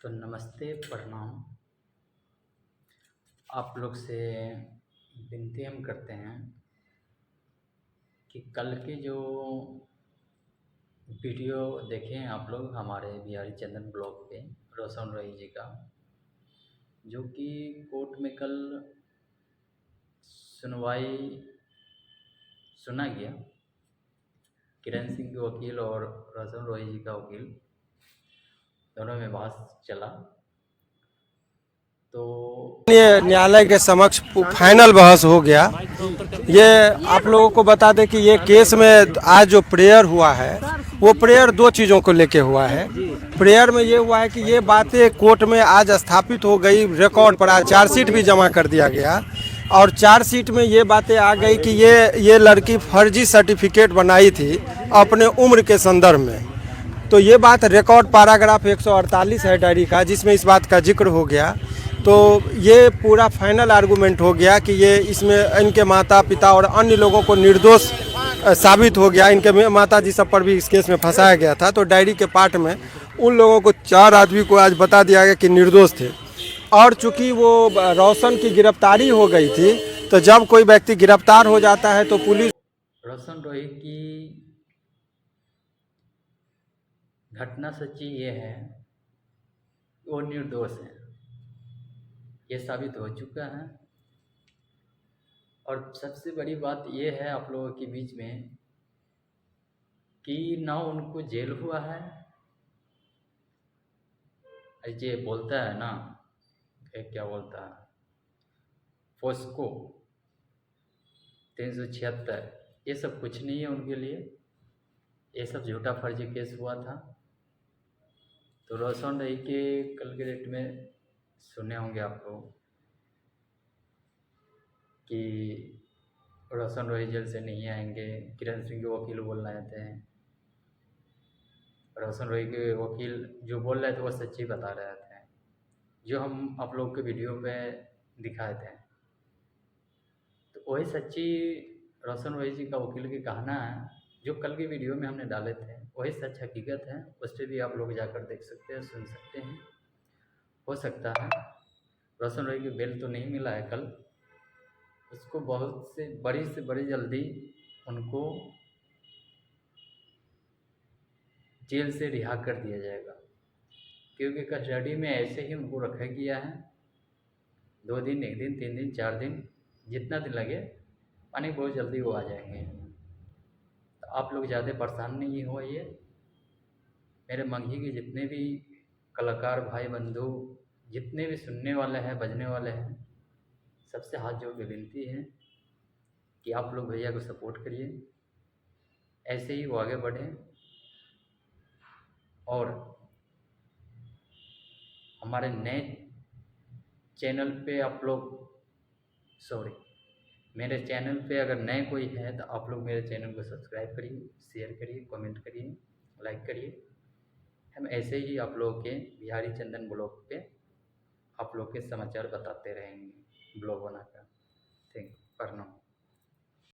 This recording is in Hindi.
तो नमस्ते, प्रणाम। आप लोग से विनती हम करते हैं कि कल की जो वीडियो देखे हैं आप लोग हमारे बिहारी चंदन ब्लॉग पे रोशन रॉय जी का, जो कि कोर्ट में कल सुनवाई सुना गया। किरण सिंह के वकील और रोशन रॉय जी का वकील दोनों में बहस चला। तो ये न्यायालय के समक्ष फाइनल बहस हो गया। ये आप लोगों को बता दें कि ये केस में आज जो प्रेयर हुआ है वो प्रेयर दो चीज़ों को लेके हुआ है। प्रेयर में ये हुआ है कि ये बातें कोर्ट में आज स्थापित हो गई, रिकॉर्ड पर आज चार्जशीट भी जमा कर दिया गया और चार्जशीट में ये बातें आ गई कि ये लड़की फर्जी सर्टिफिकेट बनाई थी अपने उम्र के संदर्भ में। तो ये बात रिकॉर्ड पैराग्राफ 148 है डायरी का, जिसमें इस बात का जिक्र हो गया। तो ये पूरा फाइनल आर्गूमेंट हो गया कि ये इसमें इनके माता पिता और अन्य लोगों को निर्दोष साबित हो गया। इनके माता जी सब पर भी इस केस में फंसाया गया था। तो डायरी के पार्ट में उन लोगों को 4 आदमी को आज बता दिया गया कि निर्दोष थे। और चूंकि वो रोशन की गिरफ्तारी हो गई थी, तो जब कोई व्यक्ति गिरफ्तार हो जाता है तो पुलिस रोशन रॉय की घटना सच्ची ये है, वो निर्दोष है, ये साबित हो चुका है। और सबसे बड़ी बात ये है आप लोगों के बीच में कि ना उनको जेल हुआ है। ये बोलता है ना, क्या बोलता है, पोस्को 376, ये सब कुछ नहीं है उनके लिए। ये सब झूठा फर्जी केस हुआ था। तो रोशन रॉय के कल के डेट में सुने होंगे आप लोग कि रोशन रॉय जेल से नहीं आएंगे। किरण सिंह के वकील बोल रहे थे, रोशन रॉय के वकील जो बोल रहे थे वो सच्ची बता रहे थे, जो हम आप लोग के वीडियो में दिखाए थे। तो वही सच्ची रोशन रॉय जी का वकील की कहना है, जो कल की वीडियो में हमने डाले थे वही सच हकीकत है। उस पर भी आप लोग जाकर देख सकते हैं, सुन सकते हैं। हो सकता है रोशन रॉय की बेल तो नहीं मिला है कल, उसको बहुत से बड़ी जल्दी उनको जेल से रिहा कर दिया जाएगा, क्योंकि कस्टडी में ऐसे ही उनको रखा गया है। 2 दिन, 1 दिन, 3 दिन, 4 दिन, जितना दिन लगे, माने बहुत जल्दी वो आ जाएंगे। तो आप लोग ज़्यादा परेशान नहीं होइए। मेरे मंझी के जितने भी कलाकार भाई बंधु, जितने भी सुनने वाले हैं, बजने वाले हैं, सबसे हाथ जोड़ के विनती है कि आप लोग भैया को सपोर्ट करिए, ऐसे ही वो आगे बढ़ें। और हमारे नए चैनल पे आप लोग मेरे चैनल पे अगर नए कोई है तो आप लोग मेरे चैनल को सब्सक्राइब करिए, शेयर करिए, कमेंट करिए, लाइक करिए। हम ऐसे ही आप लोगों के बिहारी चंदन ब्लॉग पे आप लोग के समाचार बताते रहेंगे, ब्लॉग बनाकर। थैंक यू, प्रणाम।